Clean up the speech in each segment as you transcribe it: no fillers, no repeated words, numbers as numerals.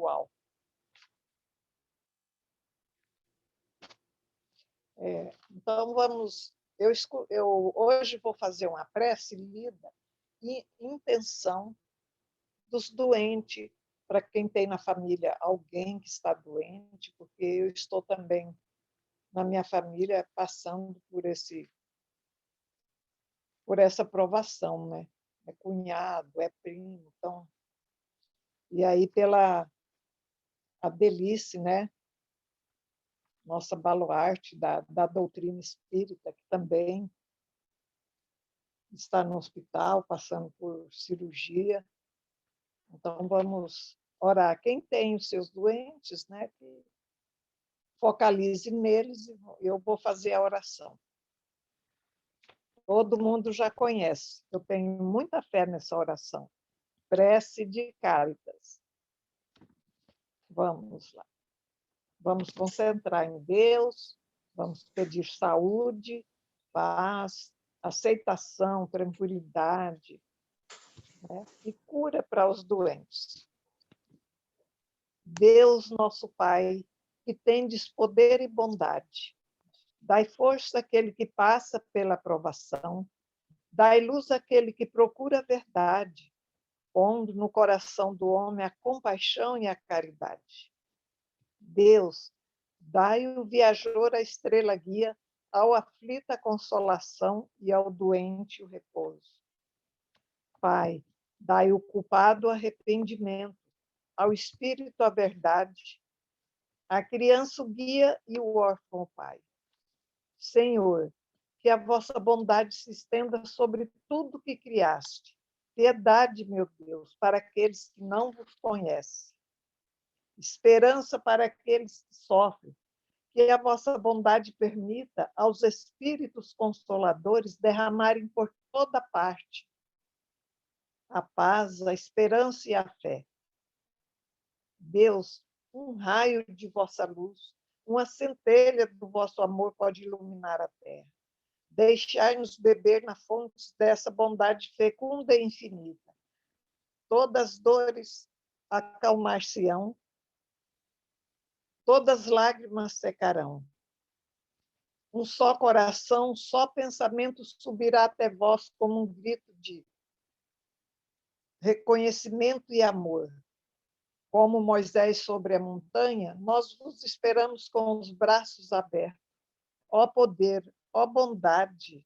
espiritual. Então, eu hoje vou fazer uma prece lida em intenção dos doentes, para quem tem na família alguém que está doente, porque eu estou também, na minha família, passando por essa provação, né? É cunhado, é primo, então... E aí, pela a Delice, né? Nossa baluarte da doutrina espírita, que também está no hospital, passando por cirurgia. Então, vamos orar. Quem tem os seus doentes, né, que focalize neles, e eu vou fazer a oração. Todo mundo já conhece, eu tenho muita fé nessa oração. Prece de Cáritas. Vamos lá. Vamos concentrar em Deus, vamos pedir saúde, paz, aceitação, tranquilidade, né? E cura para os doentes. Deus, nosso Pai, que tendes poder e bondade, dai força àquele que passa pela provação, dai luz àquele que procura a verdade, pondo no coração do homem a compaixão e a caridade. Deus, dai ao viajor a estrela guia, ao aflito a consolação e ao doente o repouso. Pai, dai ao culpado o arrependimento, ao espírito a verdade, à criança o guia e o órfão o pai. Senhor, que a vossa bondade se estenda sobre tudo que criaste. Piedade, meu Deus, para aqueles que não vos conhecem. Esperança para aqueles que sofrem. Que a vossa bondade permita aos espíritos consoladores derramarem por toda parte a paz, a esperança e a fé. Deus, um raio de vossa luz, uma centelha do vosso amor pode iluminar a terra. Deixai-nos beber na fonte dessa bondade fecunda e infinita. Todas as dores acalmar-se-ão, todas as lágrimas secarão. Um só coração, um só pensamento subirá até vós como um grito de reconhecimento e amor. Como Moisés sobre a montanha, nós vos esperamos com os braços abertos. Ó poder, ó bondade,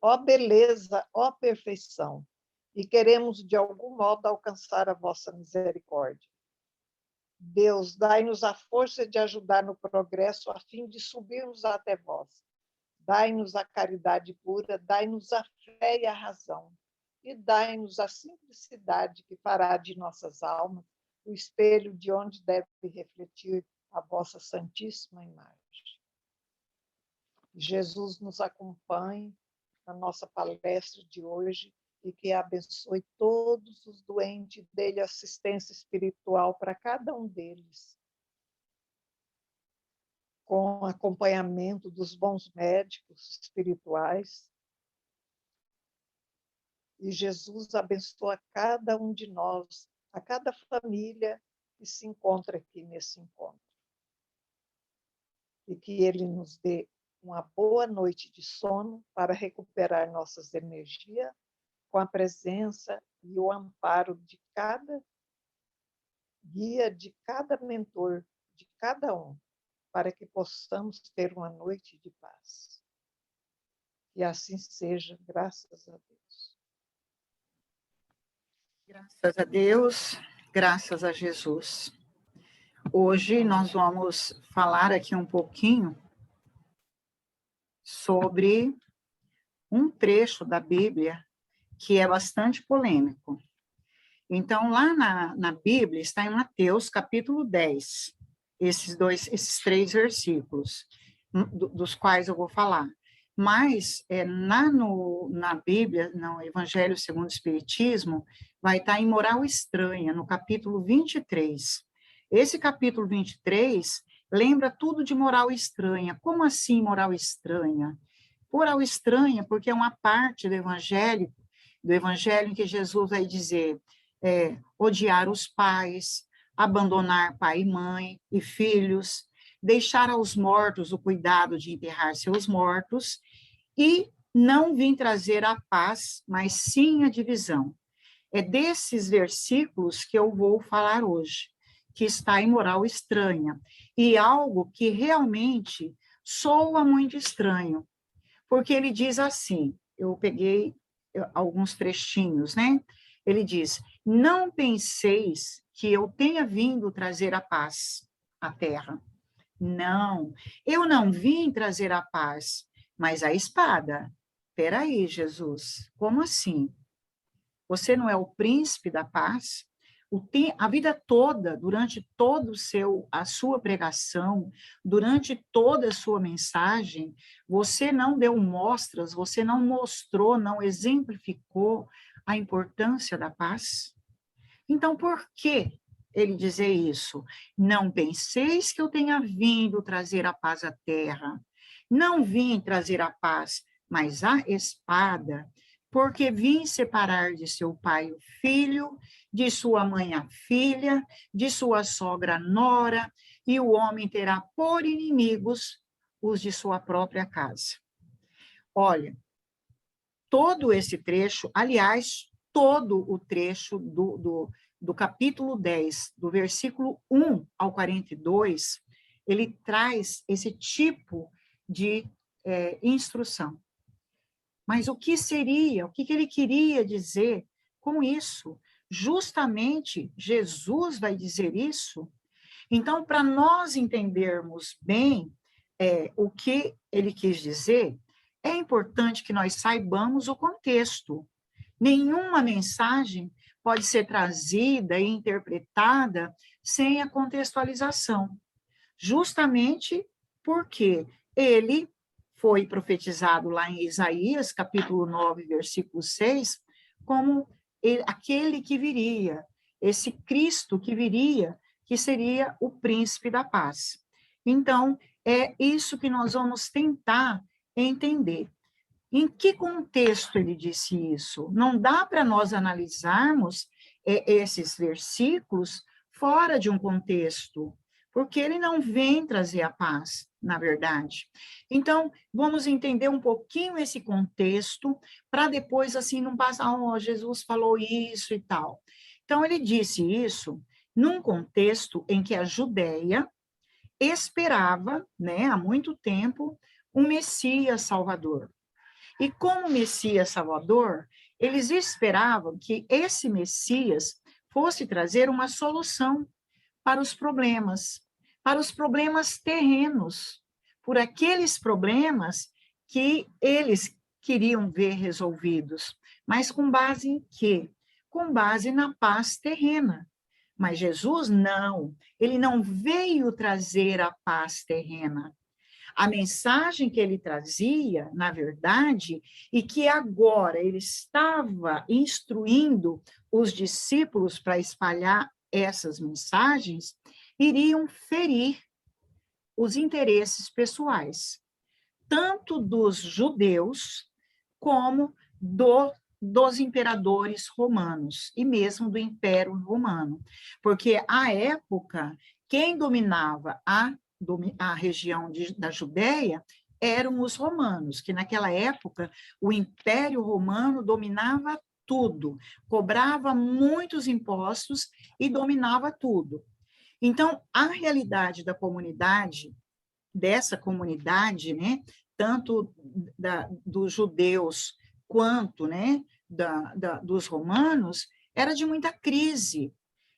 ó beleza, ó perfeição. E queremos, de algum modo, alcançar a vossa misericórdia. Deus, dai-nos a força de ajudar no progresso a fim de subirmos até vós. Dai-nos a caridade pura, dai-nos a fé e a razão. E dai-nos a simplicidade que fará de nossas almas o espelho de onde deve refletir a vossa santíssima imagem. Jesus nos acompanhe na nossa palestra de hoje e que abençoe todos os doentes, dê assistência espiritual para cada um deles, com acompanhamento dos bons médicos espirituais. E Jesus abençoa cada um de nós, a cada família que se encontra aqui nesse encontro. E que Ele nos dê uma boa noite de sono para recuperar nossas energias com a presença e o amparo de cada guia, de cada mentor, de cada um, para que possamos ter uma noite de paz. E assim seja, graças a Deus. Graças a Deus, graças a Jesus. Hoje nós vamos falar aqui um pouquinho sobre um trecho da Bíblia que é bastante polêmico. Então, lá na Bíblia, está em Mateus, capítulo 10, esses 3 versículos, dos quais eu vou falar. Mas, na Bíblia, no Evangelho segundo o Espiritismo, vai estar em Moral Estranha, no capítulo 23. Esse capítulo 23 lembra tudo de moral estranha. Como assim moral estranha? Moral estranha porque é uma parte do Evangelho em que Jesus vai dizer odiar os pais, abandonar pai e mãe e filhos, deixar aos mortos o cuidado de enterrar seus mortos, e não vim trazer a paz, mas sim a divisão. É desses versículos que eu vou falar hoje, que está em moral estranha, e algo que realmente soa muito estranho, porque ele diz assim, eu peguei alguns trechinhos, né? Ele diz, não penseis que eu tenha vindo trazer a paz à terra. Não, eu não vim trazer a paz, mas a espada. Peraí, Jesus, como assim? Você não é o príncipe da paz? A vida toda, durante todo a sua pregação, durante toda a sua mensagem, você não deu mostras, você não mostrou, não exemplificou a importância da paz? Então, por que ele dizer isso? Não penseis que eu tenha vindo trazer a paz à terra. Não vim trazer a paz, mas a espada, porque vim separar de seu pai o filho, de sua mãe a filha, de sua sogra a nora, e o homem terá por inimigos os de sua própria casa. Olha, todo esse trecho, aliás, todo o trecho do capítulo 10, do versículo 1 ao 42, ele traz esse tipo de instrução. Mas o que seria, o que ele queria dizer com isso? Justamente, Jesus vai dizer isso. Então, para nós entendermos bem o que ele quis dizer, é importante que nós saibamos o contexto. Nenhuma mensagem pode ser trazida e interpretada sem a contextualização, justamente porque ele foi profetizado lá em Isaías, capítulo 9, versículo 6, como aquele que viria, esse Cristo que viria, que seria o príncipe da paz. Então, é isso que nós vamos tentar entender. Em que contexto ele disse isso? Não dá para nós analisarmos esses versículos fora de um contexto, porque ele não vem trazer a paz, na verdade. Então, vamos entender um pouquinho esse contexto, para depois, assim, não passar, Jesus falou isso e tal. Então, ele disse isso num contexto em que a Judéia esperava, né, há muito tempo, um Messias Salvador. E como Messias Salvador, eles esperavam que esse Messias fosse trazer uma solução para os problemas terrenos, por aqueles problemas que eles queriam ver resolvidos. Mas com base em quê? Com base na paz terrena. Mas Jesus não, ele não veio trazer a paz terrena. A mensagem que ele trazia, na verdade, e que agora ele estava instruindo os discípulos para espalhar essas mensagens, iriam ferir os interesses pessoais, tanto dos judeus como dos imperadores romanos, e mesmo do Império Romano. Porque, à época, quem dominava a região da Judéia eram os romanos, que naquela época o Império Romano dominava tudo, cobrava muitos impostos e dominava tudo. Então, a realidade da comunidade, dessa comunidade, né, tanto dos judeus quanto, né, dos romanos, era de muita crise.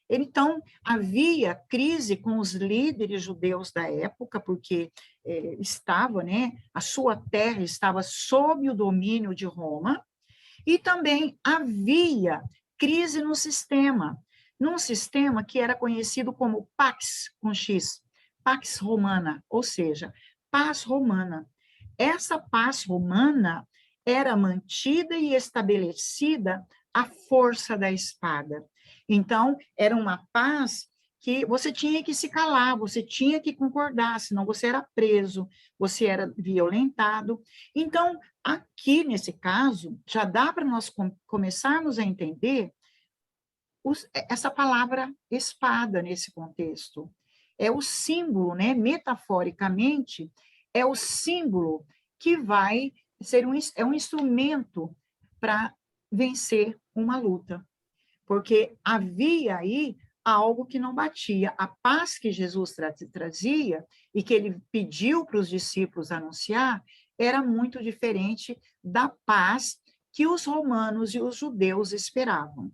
Então, havia crise com os líderes judeus da época, porque estava, né, a sua terra estava sob o domínio de Roma, e também havia crise no sistema, num sistema que era conhecido como Pax, com X, Pax Romana, ou seja, paz romana. Essa paz romana era mantida e estabelecida à força da espada. Então, era uma paz que você tinha que se calar, você tinha que concordar, senão você era preso, você era violentado. Então, aqui nesse caso, já dá para nós começarmos a entender essa palavra espada nesse contexto. É o símbolo, né? Metaforicamente, é o símbolo que vai ser um instrumento para vencer uma luta. Porque havia aí algo que não batia. A paz que Jesus trazia e que ele pediu para os discípulos anunciar era muito diferente da paz que os romanos e os judeus esperavam.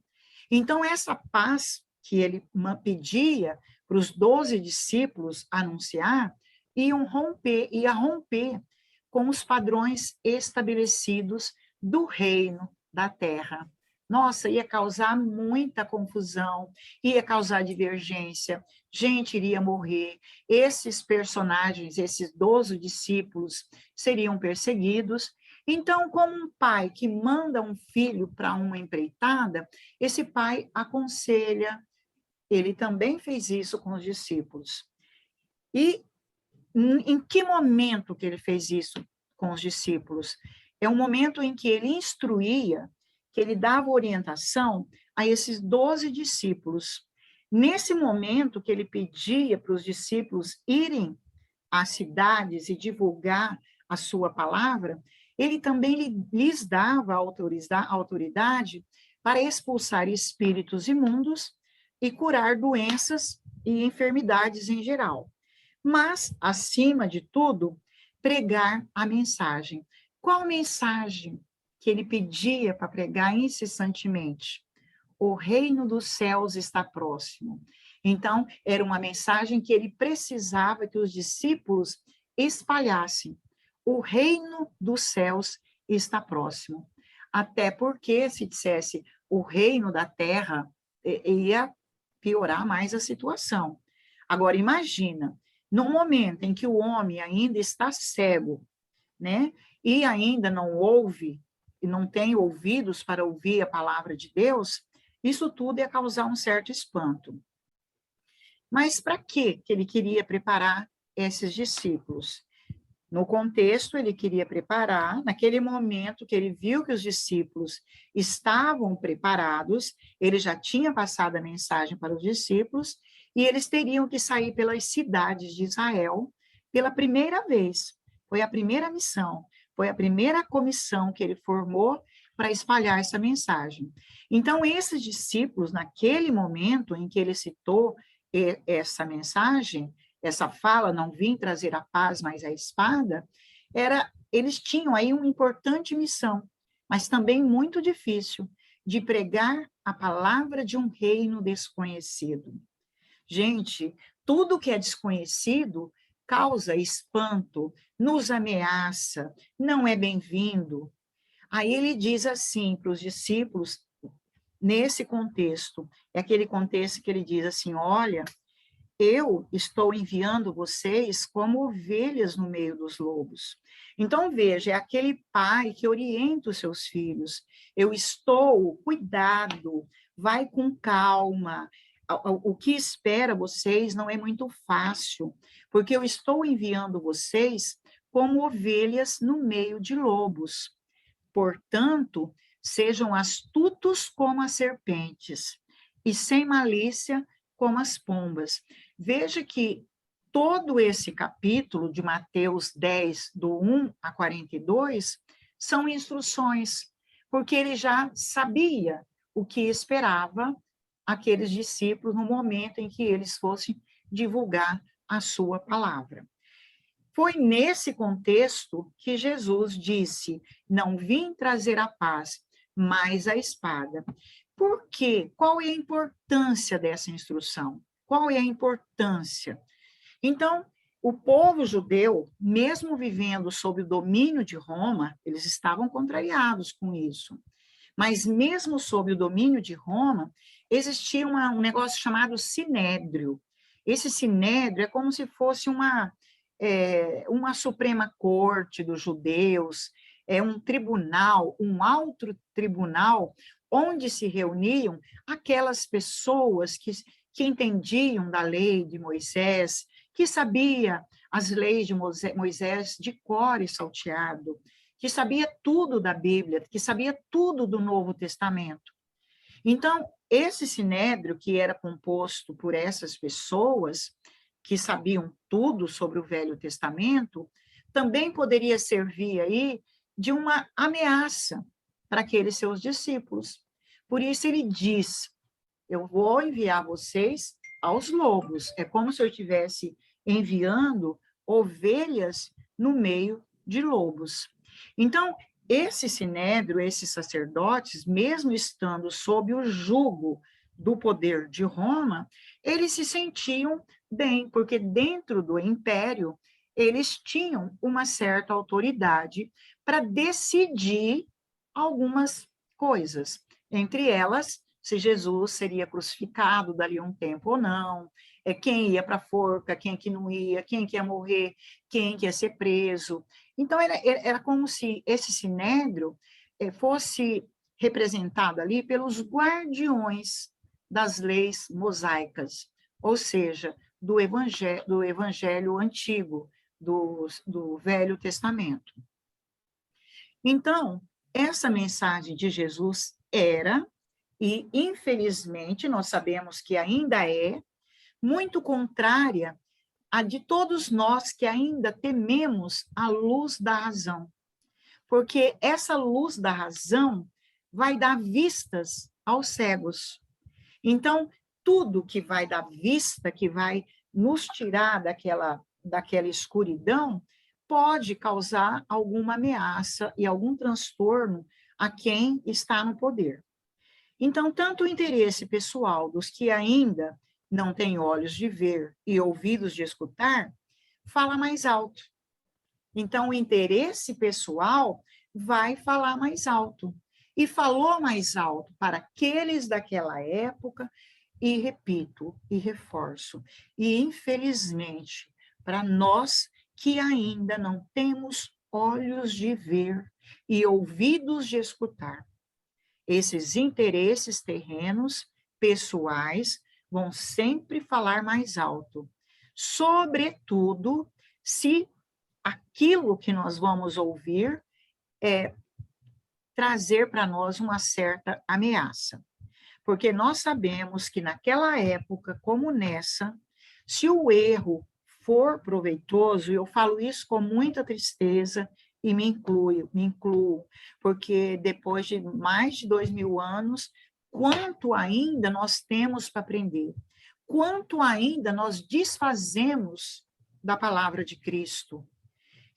Então, essa paz que ele pedia para os 12 discípulos anunciar, ia romper com os padrões estabelecidos do reino da terra. Nossa, ia causar muita confusão, ia causar divergência, gente iria morrer, esses personagens, esses 12 discípulos seriam perseguidos. Então, como um pai que manda um filho para uma empreitada, esse pai aconselha, ele também fez isso com os discípulos. E em que momento que ele fez isso com os discípulos? É um momento em que ele instruía, que ele dava orientação a esses 12 discípulos. Nesse momento que ele pedia para os discípulos irem às cidades e divulgar a sua palavra, ele também lhes dava autoridade para expulsar espíritos imundos e curar doenças e enfermidades em geral. Mas, acima de tudo, pregar a mensagem. Qual mensagem que ele pedia para pregar incessantemente? O reino dos céus está próximo. Então, era uma mensagem que ele precisava que os discípulos espalhassem. O reino dos céus está próximo. Até porque, se dissesse o reino da terra, ia piorar mais a situação. Agora, imagina, no momento em que o homem ainda está cego, né, e ainda não ouve, e não tem ouvidos para ouvir a palavra de Deus, isso tudo ia causar um certo espanto. Mas para que ele queria preparar esses discípulos? No contexto, ele queria preparar, naquele momento que ele viu que os discípulos estavam preparados, ele já tinha passado a mensagem para os discípulos, e eles teriam que sair pelas cidades de Israel pela primeira vez. Foi a primeira missão, foi a primeira comissão que ele formou para espalhar essa mensagem. Então, esses discípulos, naquele momento em que ele citou essa mensagem, essa fala, não vim trazer a paz, mas a espada, eles tinham aí uma importante missão, mas também muito difícil, de pregar a palavra de um reino desconhecido. Gente, tudo que é desconhecido causa espanto, nos ameaça, não é bem-vindo. Aí ele diz assim para os discípulos, nesse contexto, é aquele contexto que ele diz assim, olha, eu estou enviando vocês como ovelhas no meio dos lobos. Então, veja, é aquele pai que orienta os seus filhos. Eu estou, cuidado, vai com calma. O que espera vocês não é muito fácil, porque eu estou enviando vocês como ovelhas no meio de lobos. Portanto, sejam astutos como as serpentes e sem malícia como as pombas. Veja que todo esse capítulo de Mateus 10, do 1 a 42, são instruções, porque ele já sabia o que esperava aqueles discípulos no momento em que eles fossem divulgar a sua palavra. Foi nesse contexto que Jesus disse, não vim trazer a paz, mas a espada. Por quê? Qual é a importância dessa instrução? Qual é a importância? Então, o povo judeu, mesmo vivendo sob o domínio de Roma, eles estavam contrariados com isso. Mas mesmo sob o domínio de Roma, existia um negócio chamado sinédrio. Esse sinédrio é como se fosse uma Suprema Corte dos judeus, um tribunal, um alto tribunal, onde se reuniam aquelas pessoas que entendiam da lei de Moisés, que sabia as leis de Moisés de cor e salteado, que sabia tudo da Bíblia, que sabia tudo do Novo Testamento. Então, esse sinédrio, que era composto por essas pessoas que sabiam tudo sobre o Velho Testamento, também poderia servir aí de uma ameaça para aqueles seus discípulos. Por isso ele diz: eu vou enviar vocês aos lobos. É como se eu estivesse enviando ovelhas no meio de lobos. Então, esse sinédrio, esses sacerdotes, mesmo estando sob o jugo do poder de Roma, eles se sentiam bem, porque dentro do império eles tinham uma certa autoridade para decidir algumas coisas, entre elas se Jesus seria crucificado dali a um tempo ou não, quem ia para a forca, quem que não ia, quem que ia morrer, quem que ia ser preso. Então, era como se esse sinédrio fosse representado ali pelos guardiões das leis mosaicas, ou seja, do evangelho antigo, do Velho Testamento. Então, essa mensagem de Jesus era, e infelizmente nós sabemos que ainda é, muito contrária a de todos nós que ainda tememos a luz da razão. Porque essa luz da razão vai dar vistas aos cegos. Então, tudo que vai dar vista, que vai nos tirar daquela escuridão, pode causar alguma ameaça e algum transtorno a quem está no poder. Então, tanto o interesse pessoal dos que ainda não têm olhos de ver e ouvidos de escutar, fala mais alto. Então, o interesse pessoal vai falar mais alto. E falou mais alto para aqueles daquela época, e repito, e reforço, e infelizmente, para nós que ainda não temos olhos de ver e ouvidos de escutar, esses interesses terrenos, pessoais, vão sempre falar mais alto, sobretudo se aquilo que nós vamos ouvir trazer para nós uma certa ameaça. Porque nós sabemos que naquela época, como nessa, se o erro for proveitoso, e eu falo isso com muita tristeza e me incluo, porque depois de mais de 2000 anos, quanto ainda nós temos para aprender, quanto ainda nós desfazemos da palavra de Cristo.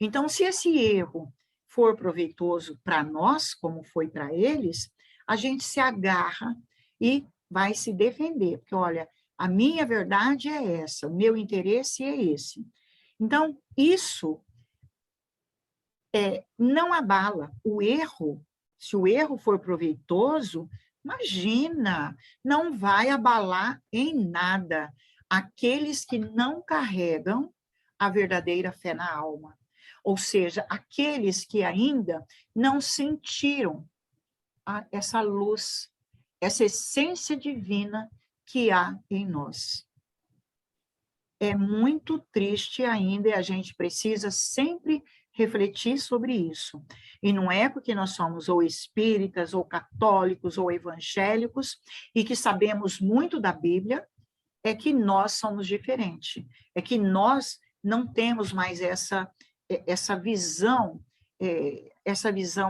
Então, se esse erro for proveitoso para nós, como foi para eles, a gente se agarra e vai se defender, porque, olha, a minha verdade é essa, o meu interesse é esse. Então, isso não abala o erro. Se o erro for proveitoso, imagina, não vai abalar em nada aqueles que não carregam a verdadeira fé na alma. Ou seja, aqueles que ainda não sentiram essa luz, essa essência divina que há em nós. É muito triste ainda e a gente precisa sempre refletir sobre isso. E não é porque nós somos ou espíritas, ou católicos, ou evangélicos, e que sabemos muito da Bíblia, é que nós somos diferentes. É que nós não temos mais essa visão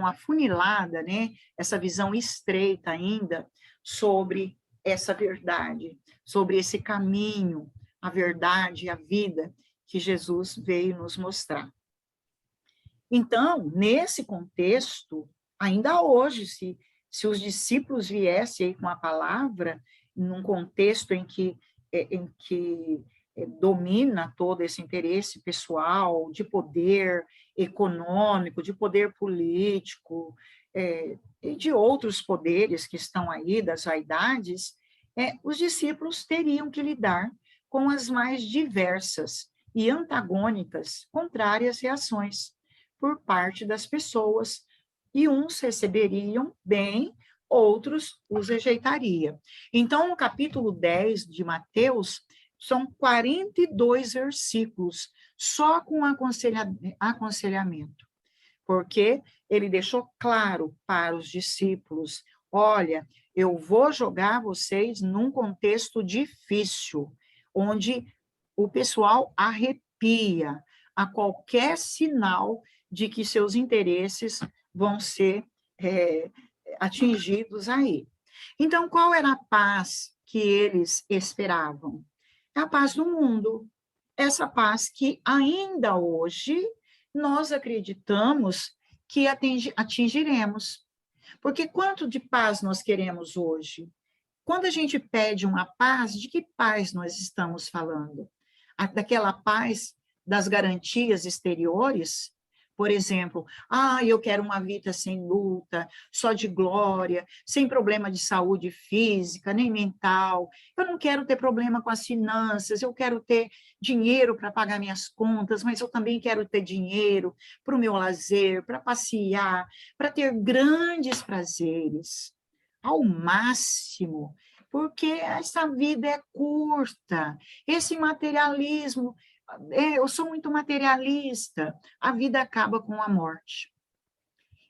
afunilada, né? Essa visão estreita ainda sobre essa verdade, sobre esse caminho, a verdade, a vida que Jesus veio nos mostrar. Então, nesse contexto, ainda hoje, se os discípulos viessem com a palavra, num contexto em que domina todo esse interesse pessoal, de poder econômico, de poder político, e de outros poderes que estão aí, das vaidades, os discípulos teriam que lidar com as mais diversas e antagônicas, contrárias reações por parte das pessoas, e uns receberiam bem, outros os rejeitariam. Então, no capítulo 10 de Mateus, são 42 versículos, só com aconselhamento, porque ele deixou claro para os discípulos olha, eu vou jogar vocês num contexto difícil, onde o pessoal arrepia a qualquer sinal de que seus interesses vão ser atingidos aí. Então, qual era a paz que eles esperavam? A paz do mundo. Essa paz que ainda hoje nós acreditamos que atingiremos. Porque quanto de paz nós queremos hoje? Quando a gente pede uma paz, de que paz nós estamos falando? Daquela paz das garantias exteriores? Por exemplo, eu quero uma vida sem luta, só de glória, sem problema de saúde física, nem mental. Eu não quero ter problema com as finanças, eu quero ter dinheiro para pagar minhas contas, mas eu também quero ter dinheiro para o meu lazer, para passear, para ter grandes prazeres, ao máximo, porque essa vida é curta. Esse materialismo, eu sou muito materialista, a vida acaba com a morte.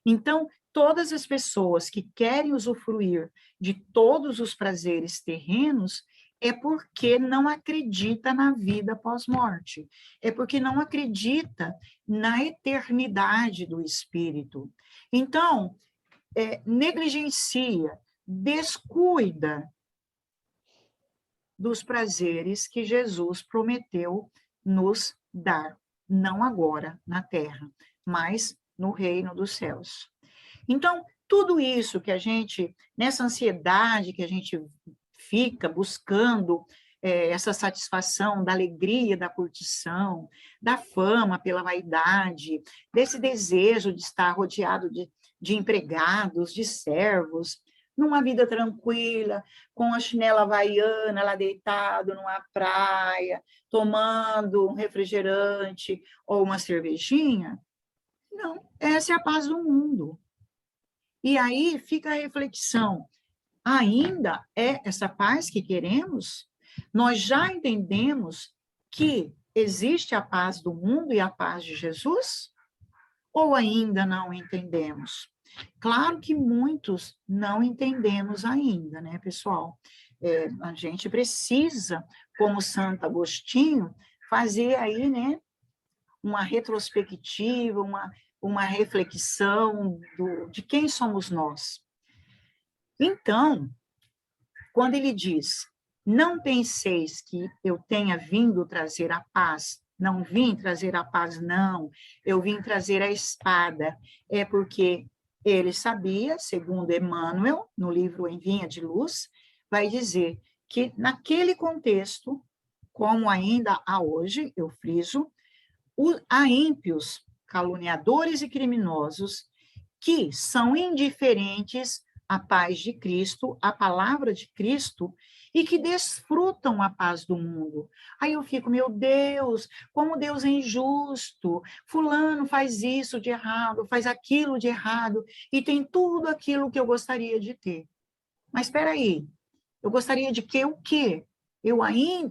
Então, todas as pessoas que querem usufruir de todos os prazeres terrenos é porque não acredita na vida pós-morte, é porque não acredita na eternidade do espírito. Então, negligencia, descuida dos prazeres que Jesus prometeu nos dar, não agora na terra, mas no reino dos céus. Então, tudo isso que a gente, nessa ansiedade que a gente fica buscando, essa satisfação da alegria da curtição, da fama pela vaidade, desse desejo de estar rodeado de empregados, de servos, numa vida tranquila, com a chinela havaiana lá deitado numa praia, tomando um refrigerante ou uma cervejinha. Não, essa é a paz do mundo. E aí fica a reflexão, ainda é essa paz que queremos? Nós já entendemos que existe a paz do mundo e a paz de Jesus? Ou ainda não entendemos? Claro que muitos não entendemos ainda, né, pessoal? A gente precisa, como Santo Agostinho, fazer aí, né, uma retrospectiva, uma reflexão de quem somos nós. Então, quando ele diz, não penseis que eu tenha vindo trazer a paz, não vim trazer a paz, não, eu vim trazer a espada, é porque ele sabia, segundo Emmanuel, no livro Em Vinha de Luz, vai dizer que naquele contexto, como ainda há hoje, eu friso, há ímpios, caluniadores e criminosos que são indiferentes à paz de Cristo, à palavra de Cristo, e que desfrutam a paz do mundo. Aí eu fico, meu Deus, como Deus é injusto, fulano faz isso de errado, faz aquilo de errado, e tem tudo aquilo que eu gostaria de ter. Mas espera aí, eu gostaria de que o quê?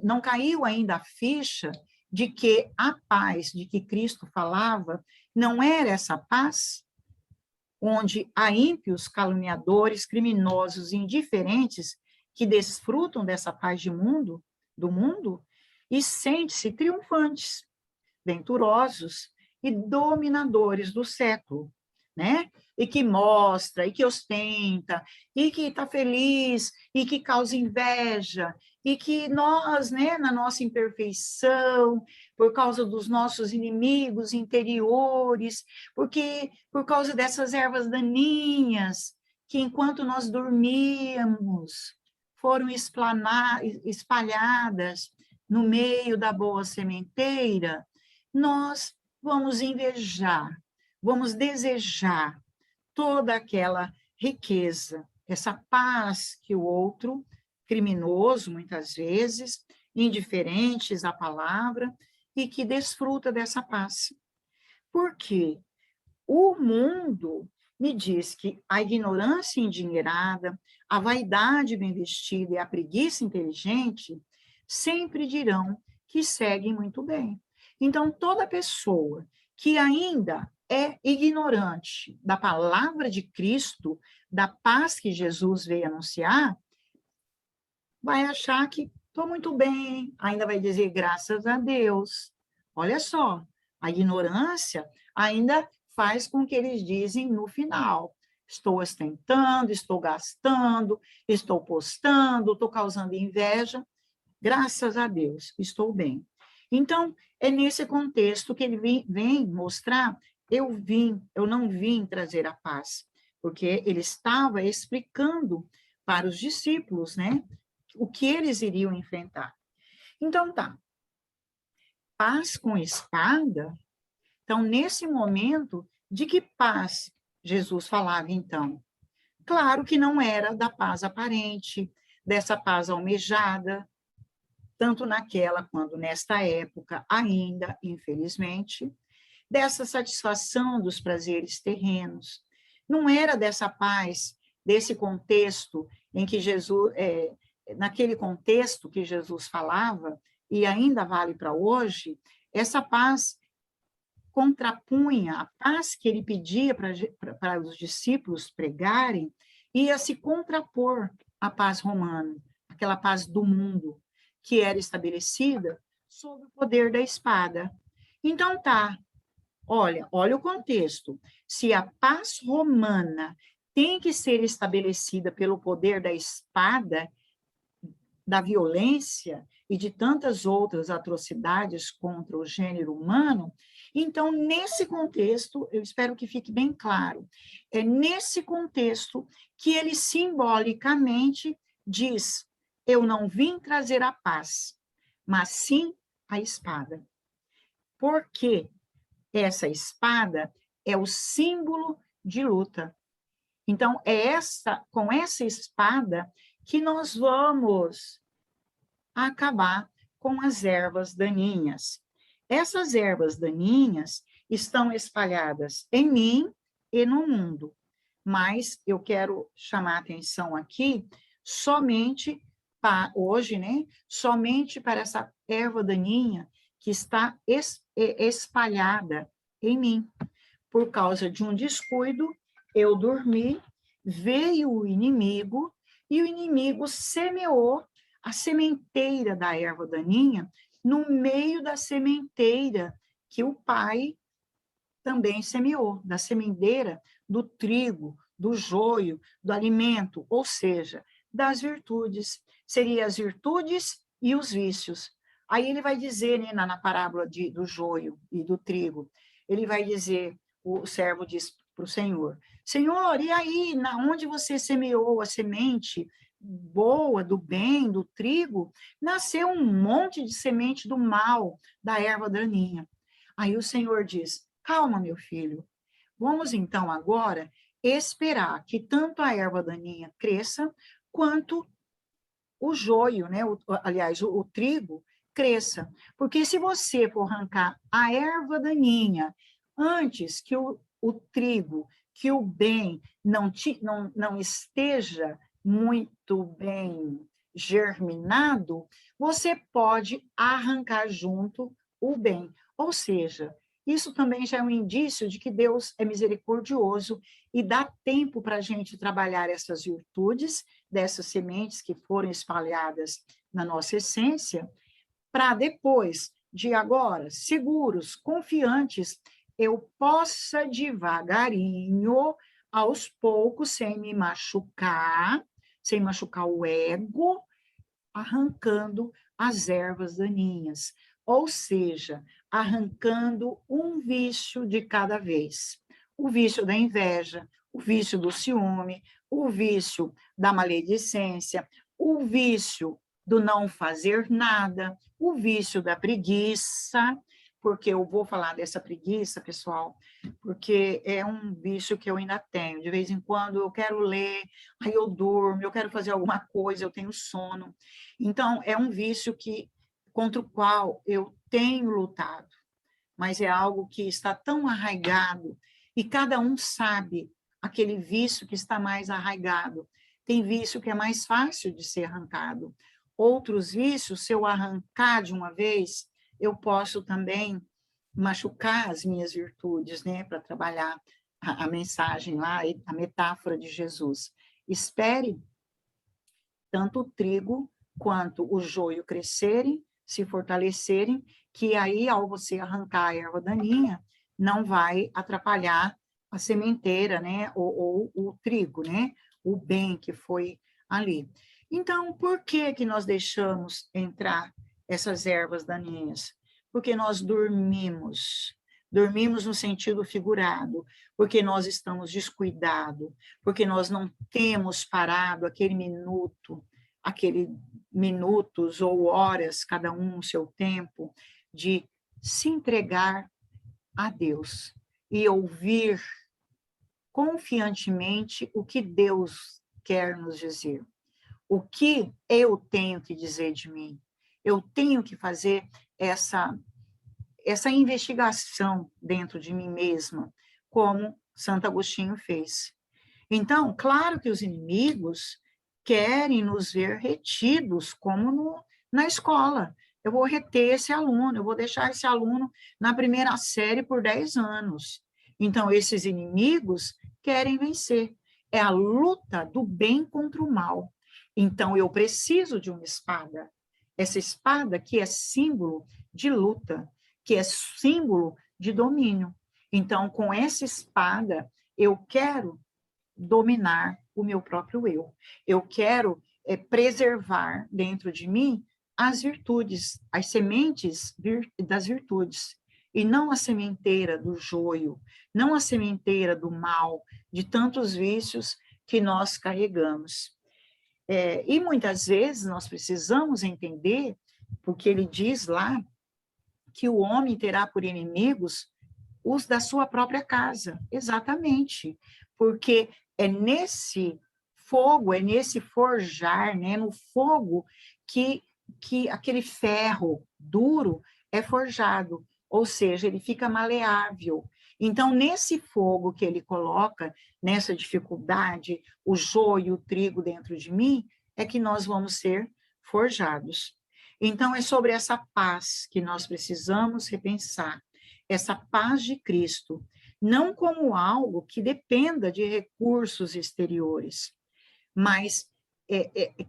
Não caiu ainda a ficha de que a paz de que Cristo falava não era essa paz onde há ímpios, caluniadores, criminosos e indiferentes que desfrutam dessa paz do mundo, e sentem-se triunfantes, venturosos e dominadores do século, né? E que mostra, e que ostenta, e que está feliz, e que causa inveja, e que nós, né, na nossa imperfeição, por causa dos nossos inimigos interiores, porque por causa dessas ervas daninhas, que enquanto nós dormíamos, foram espalhadas no meio da boa sementeira, nós vamos invejar, vamos desejar toda aquela riqueza, essa paz que o outro, criminoso muitas vezes, indiferentes à palavra, e que desfruta dessa paz. Por quê? O mundo me diz que a ignorância endinheirada, a vaidade bem vestida e a preguiça inteligente sempre dirão que seguem muito bem. Então, toda pessoa que ainda é ignorante da palavra de Cristo, da paz que Jesus veio anunciar, vai achar que estou muito bem, ainda vai dizer graças a Deus. Olha só, a ignorância ainda faz com que eles dizem no final: estou ostentando, estou gastando, estou postando, estou causando inveja. Graças a Deus, estou bem. Então, é nesse contexto que ele vem mostrar, eu não vim trazer a paz, porque ele estava explicando para os discípulos, né, o que eles iriam enfrentar. Então, tá, paz com espada. Então, nesse momento, de que paz Jesus falava, então? Claro que não era da paz aparente, dessa paz almejada, tanto naquela quanto nesta época ainda, infelizmente, dessa satisfação dos prazeres terrenos. Não era dessa paz, desse contexto em que Jesus, naquele contexto que Jesus falava, e ainda vale para hoje, essa paz contrapunha a paz que ele pedia para os discípulos pregarem, ia se contrapor à paz romana, aquela paz do mundo, que era estabelecida sob o poder da espada. Então tá, olha o contexto. Se a paz romana tem que ser estabelecida pelo poder da espada, da violência e de tantas outras atrocidades contra o gênero humano, então, nesse contexto, eu espero que fique bem claro, é nesse contexto que ele simbolicamente diz: eu não vim trazer a paz, mas sim a espada. Porque essa espada é o símbolo de luta. Então, é com essa espada que nós vamos acabar com as ervas daninhas. Essas ervas daninhas estão espalhadas em mim e no mundo, mas eu quero chamar a atenção aqui somente para hoje, né? Somente para essa erva daninha que está espalhada em mim. Por causa de um descuido, eu dormi, veio o inimigo e o inimigo semeou a sementeira da erva daninha no meio da sementeira que o pai também semeou, da sementeira do trigo, do joio, do alimento, ou seja, das virtudes. Seriam as virtudes e os vícios. Aí ele vai dizer, né, na parábola do joio e do trigo, ele vai dizer, o servo diz para o Senhor: Senhor, e aí, onde você semeou a semente boa, do bem, do trigo, nasceu um monte de semente do mal, da erva daninha. Aí o Senhor diz: calma, meu filho, vamos então agora esperar que tanto a erva daninha cresça, quanto o joio, né? Aliás, o trigo cresça. Porque se você for arrancar a erva daninha antes que o trigo, que o bem não esteja muito bem germinado, você pode arrancar junto o bem. Ou seja, isso também já é um indício de que Deus é misericordioso e dá tempo para a gente trabalhar essas virtudes, dessas sementes que foram espalhadas na nossa essência, para depois de agora, seguros, confiantes, eu possa devagarinho, aos poucos, sem me machucar, sem machucar o ego, arrancando as ervas daninhas, ou seja, arrancando um vício de cada vez. O vício da inveja, o vício do ciúme, o vício da maledicência, o vício do não fazer nada, o vício da preguiça, porque eu vou falar dessa preguiça, pessoal, porque é um vício que eu ainda tenho. De vez em quando eu quero ler, aí eu durmo, eu quero fazer alguma coisa, eu tenho sono. Então, é um vício contra o qual eu tenho lutado, mas é algo que está tão arraigado, e cada um sabe aquele vício que está mais arraigado. Tem vício que é mais fácil de ser arrancado. Outros vícios, se eu arrancar de uma vez, eu posso também machucar as minhas virtudes, né? Para trabalhar a mensagem lá, a metáfora de Jesus. Espere tanto o trigo quanto o joio crescerem, se fortalecerem, que aí, ao você arrancar a erva daninha, não vai atrapalhar a sementeira, né? Ou o trigo, né? O bem que foi ali. Então, por que que nós deixamos entrar essas ervas daninhas? Porque nós dormimos. Dormimos no sentido figurado, porque nós estamos descuidados, porque nós não temos parado aquele minutos ou horas, cada um no seu tempo, de se entregar a Deus e ouvir confiantemente o que Deus quer nos dizer. O que eu tenho que dizer de mim? Eu tenho que fazer essa investigação dentro de mim mesma, como Santo Agostinho fez. Então, claro que os inimigos querem nos ver retidos, como na escola. Eu vou reter esse aluno, eu vou deixar esse aluno na primeira série por 10 anos. Então, esses inimigos querem vencer. É a luta do bem contra o mal. Então, eu preciso de uma espada. Essa espada que é símbolo de luta, que é símbolo de domínio. Então, com essa espada, eu quero dominar o meu próprio eu. Eu quero preservar dentro de mim as virtudes, as sementes das virtudes, e não a sementeira do joio, não a sementeira do mal, de tantos vícios que nós carregamos. E muitas vezes nós precisamos entender, porque ele diz lá que o homem terá por inimigos os da sua própria casa. Exatamente, porque é nesse fogo, é nesse forjar, né, no fogo que aquele ferro duro é forjado, ou seja, ele fica maleável. Então, nesse fogo que ele coloca, nessa dificuldade, o joio, o trigo dentro de mim, é que nós vamos ser forjados. Então, é sobre essa paz que nós precisamos repensar, essa paz de Cristo, não como algo que dependa de recursos exteriores, mas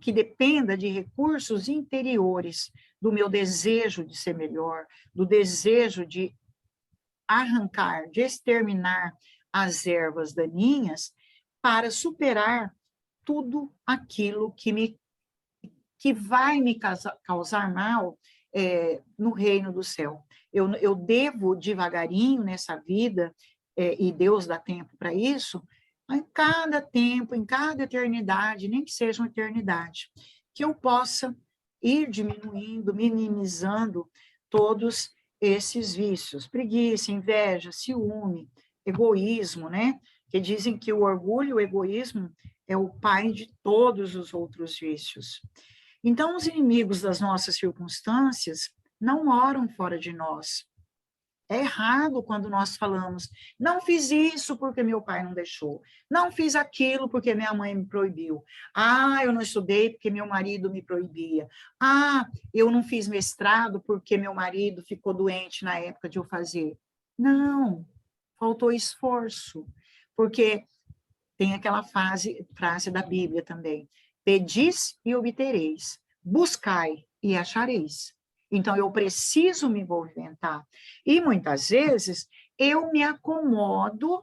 que dependa de recursos interiores, do meu desejo de ser melhor, do desejo de arrancar, de exterminar as ervas daninhas para superar tudo aquilo que vai me causar mal no reino do céu. Eu devo devagarinho nessa vida, e Deus dá tempo para isso, em cada tempo, em cada eternidade, nem que seja uma eternidade, que eu possa ir diminuindo, minimizando todos esses vícios, preguiça, inveja, ciúme, egoísmo, né? Que dizem que o orgulho e o egoísmo é o pai de todos os outros vícios. Então, os inimigos das nossas circunstâncias não moram fora de nós. É errado quando nós falamos, não fiz isso porque meu pai não deixou, não fiz aquilo porque minha mãe me proibiu, eu não estudei porque meu marido me proibia, eu não fiz mestrado porque meu marido ficou doente na época de eu fazer. Não, faltou esforço, porque tem aquela frase da Bíblia também, pedis e obtereis, buscai e achareis. Então, eu preciso me movimentar. E, muitas vezes, eu me acomodo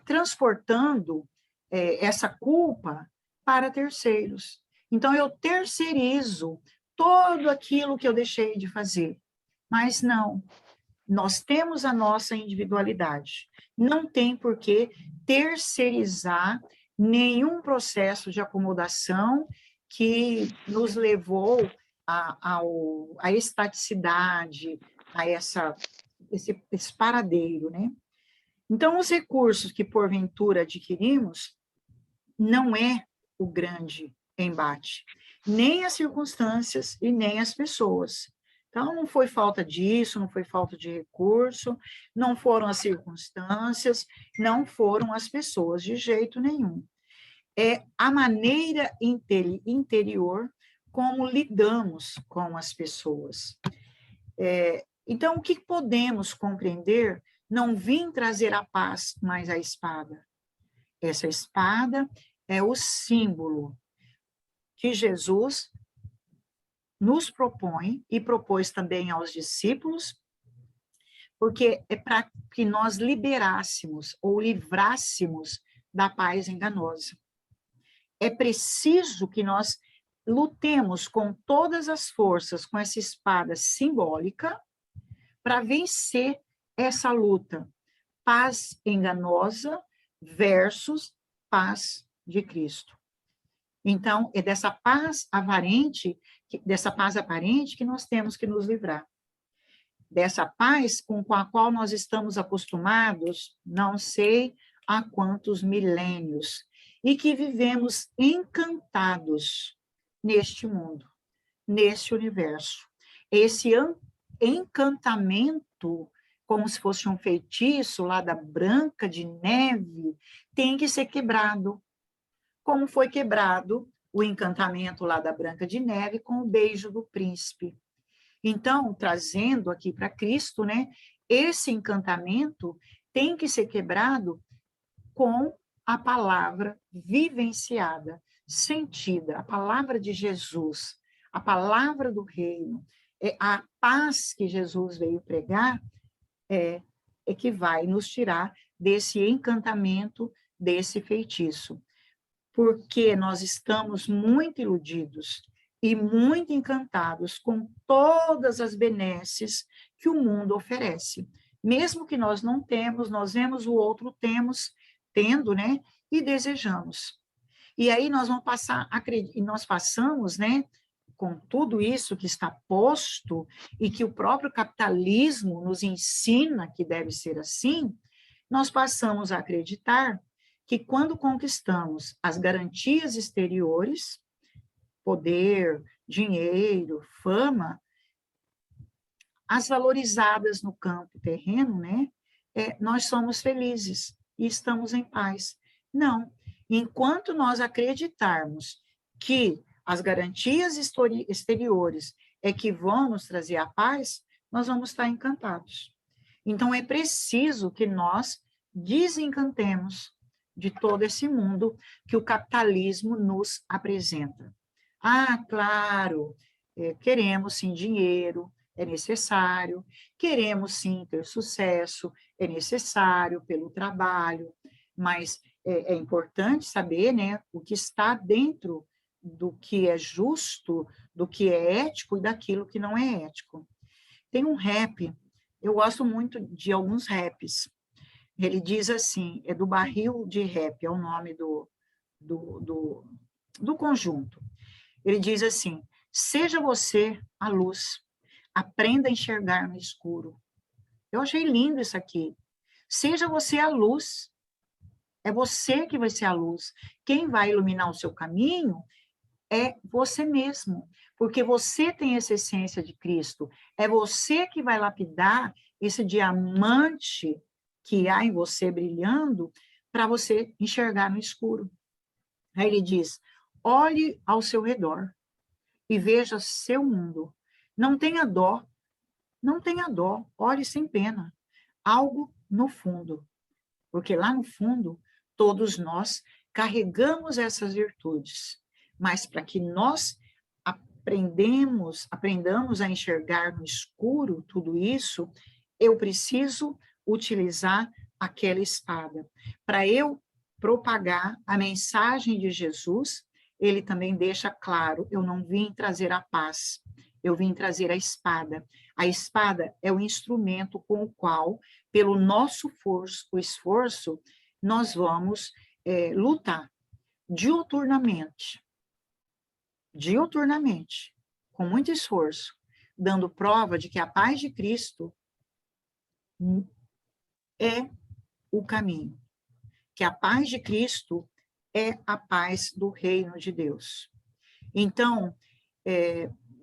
transportando essa culpa para terceiros. Então, eu terceirizo todo aquilo que eu deixei de fazer. Mas não, nós temos a nossa individualidade. Não tem por que terceirizar nenhum processo de acomodação que nos levou a estaticidade, a esse paradeiro, né? Então, os recursos que porventura adquirimos não é o grande embate, nem as circunstâncias e nem as pessoas. Então, não foi falta disso, não foi falta de recurso, não foram as circunstâncias, não foram as pessoas, de jeito nenhum. É a maneira interior como lidamos com as pessoas. Então, o que podemos compreender? Não vim trazer a paz, mas a espada. Essa espada é o símbolo que Jesus nos propõe e propôs também aos discípulos, porque é para que nós liberássemos ou livrássemos da paz enganosa. É preciso que nós lutemos com todas as forças com essa espada simbólica para vencer essa luta. Paz enganosa versus paz de Cristo. Então, é dessa paz aparente que nós temos que nos livrar. Dessa paz com a qual nós estamos acostumados, não sei há quantos milênios, e que vivemos encantados neste mundo, neste universo. Esse encantamento, como se fosse um feitiço lá da Branca de Neve, tem que ser quebrado. Como foi quebrado o encantamento lá da Branca de Neve com o beijo do príncipe. Então, trazendo aqui para Cristo, né, esse encantamento tem que ser quebrado com a palavra vivenciada, sentida, a palavra de Jesus, a palavra do reino, a paz que Jesus veio pregar, é que vai nos tirar desse encantamento, desse feitiço. Porque nós estamos muito iludidos e muito encantados com todas as benesses que o mundo oferece. Mesmo que nós não temos, nós vemos o outro tendo, né? E desejamos. E aí nós vamos passar, e nós passamos, né? Com tudo isso que está posto e que o próprio capitalismo nos ensina que deve ser assim, nós passamos a acreditar que quando conquistamos as garantias exteriores, poder, dinheiro, fama, as valorizadas no campo terreno, né? Nós somos felizes e estamos em paz. Não. Enquanto nós acreditarmos que as garantias exteriores é que vão nos trazer a paz, nós vamos estar encantados. Então, é preciso que nós desencantemos de todo esse mundo que o capitalismo nos apresenta. Ah, claro, queremos sim dinheiro, é necessário, queremos sim ter sucesso, é necessário pelo trabalho, mas é importante saber, né, o que está dentro do que é justo, do que é ético e daquilo que não é ético. Tem um rap, eu gosto muito de alguns raps. Ele diz assim, é do Barril de Rap, é o nome do conjunto. Ele diz assim, seja você a luz, aprenda a enxergar no escuro. Eu achei lindo isso aqui. Seja você a luz, é você que vai ser a luz. Quem vai iluminar o seu caminho é você mesmo, porque você tem essa essência de Cristo. É você que vai lapidar esse diamante que há em você brilhando para você enxergar no escuro. Aí ele diz, olhe ao seu redor e veja seu mundo. Não tenha dó, olhe sem pena. Algo no fundo, porque lá no fundo, todos nós carregamos essas virtudes, mas para que nós aprendamos a enxergar no escuro tudo isso, eu preciso utilizar aquela espada. Para eu propagar a mensagem de Jesus, ele também deixa claro, eu não vim trazer a paz, eu vim trazer a espada. A espada é o instrumento com o qual, pelo nosso esforço, nós vamos lutar diuturnamente, com muito esforço, dando prova de que a paz de Cristo é o caminho, que a paz de Cristo é a paz do reino de Deus. Então,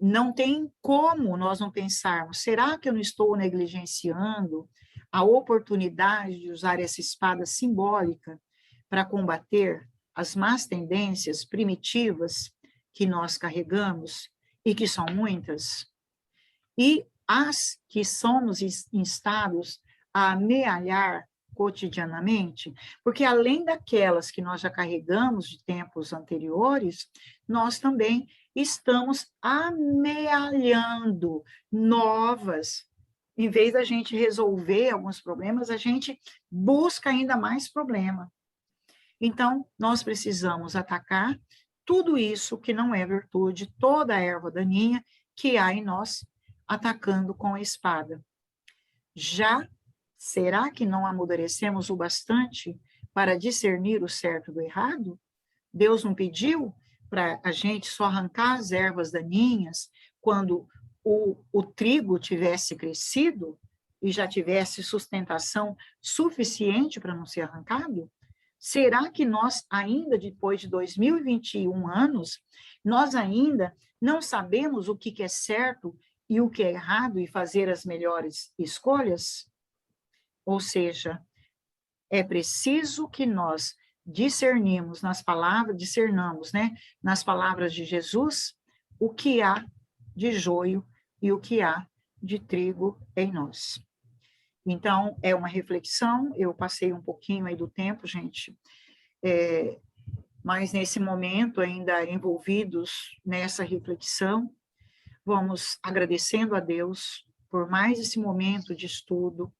não tem como nós não pensarmos, será que eu não estou negligenciando a oportunidade de usar essa espada simbólica para combater as más tendências primitivas que nós carregamos e que são muitas? E as que somos instados a amealhar cotidianamente, porque além daquelas que nós já carregamos de tempos anteriores, nós também estamos amealhando novas. Em vez da gente resolver alguns problemas, a gente busca ainda mais problema. Então, nós precisamos atacar tudo isso que não é virtude, toda a erva daninha que há em nós, atacando com a espada. Já, será que não amadurecemos o bastante para discernir o certo do errado? Deus não pediu para a gente só arrancar as ervas daninhas quando o trigo tivesse crescido e já tivesse sustentação suficiente para não ser arrancado? Será que nós ainda, depois de 2021 anos, nós ainda não sabemos o que é certo e o que é errado e fazer as melhores escolhas? Ou seja, é preciso que nós discernamos, nas palavras de Jesus, o que há de joio e o que há de trigo em nós. Então, é uma reflexão, eu passei um pouquinho aí do tempo, gente, mas nesse momento, ainda envolvidos nessa reflexão, vamos agradecendo a Deus por mais esse momento de estudo.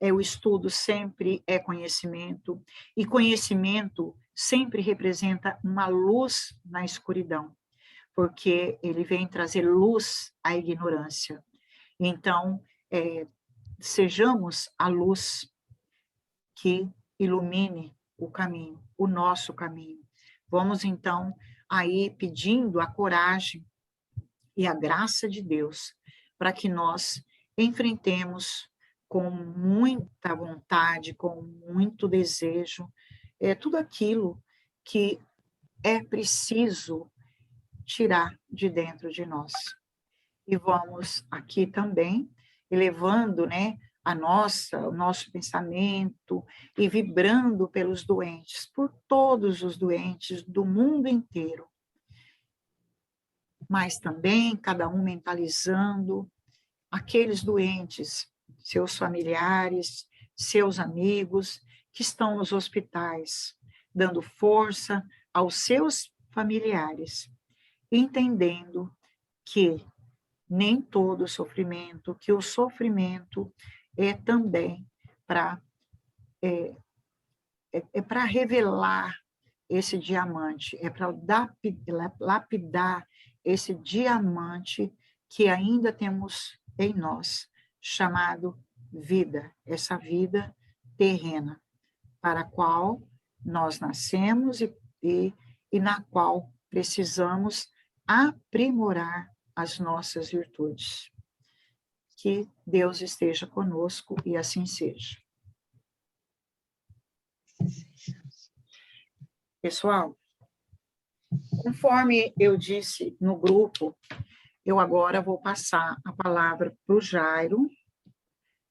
O estudo sempre é conhecimento, e conhecimento sempre representa uma luz na escuridão, porque ele vem trazer luz à ignorância. Então, sejamos a luz que ilumine o caminho, o nosso caminho. Vamos, então, aí pedindo a coragem e a graça de Deus para que nós enfrentemos com muita vontade, com muito desejo, tudo aquilo que é preciso tirar de dentro de nós. E vamos aqui também elevando, né, o nosso pensamento e vibrando pelos doentes, por todos os doentes do mundo inteiro. Mas também cada um mentalizando aqueles doentes, seus familiares, seus amigos que estão nos hospitais, dando força aos seus familiares, entendendo que nem todo sofrimento, que o sofrimento é também para para revelar esse diamante, é para lapidar esse diamante que ainda temos em nós, chamado vida, essa vida terrena, para a qual nós nascemos e na qual precisamos aprimorar as nossas virtudes. Que Deus esteja conosco e assim seja. Pessoal, conforme eu disse no grupo, eu agora vou passar a palavra para o Jairo,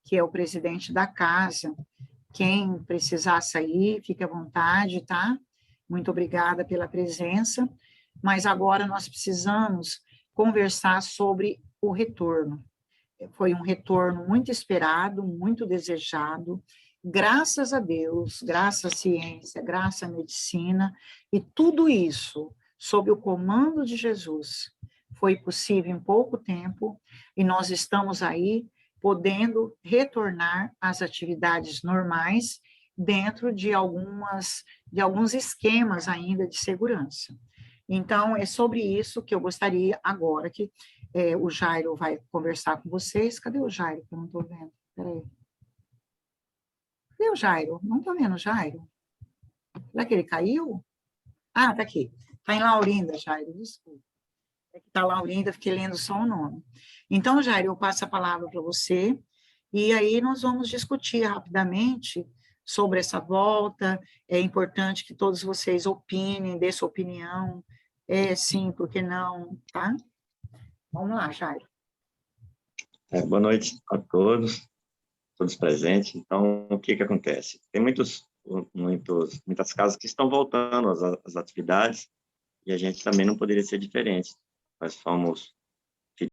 que é o presidente da casa. Quem precisar sair, fique à vontade, tá? Muito obrigada pela presença. Mas agora nós precisamos conversar sobre o retorno. Foi um retorno muito esperado, muito desejado, graças a Deus, graças à ciência, graças à medicina, e tudo isso, sob o comando de Jesus, foi possível em pouco tempo, e nós estamos aí podendo retornar às atividades normais dentro de alguns esquemas ainda de segurança. Então, é sobre isso que eu gostaria agora que o Jairo vai conversar com vocês. Cadê o Jairo? Que eu não estou vendo. Peraí. Cadê o Jairo? Não estou vendo o Jairo. Será que ele caiu? Ah, está aqui. Está em Laurinda, Jairo, desculpa. É que está Laurinda, fiquei lendo só o nome. Então, Jairo, eu passo a palavra para você, e aí nós vamos discutir rapidamente sobre essa volta. É importante que todos vocês opinem, dê sua opinião. Sim, por que não, tá? Vamos lá, Jairo. Boa noite a todos presentes. Então, o que acontece? Tem muitas casas que estão voltando às atividades, e a gente também não poderia ser diferente. Nós fomos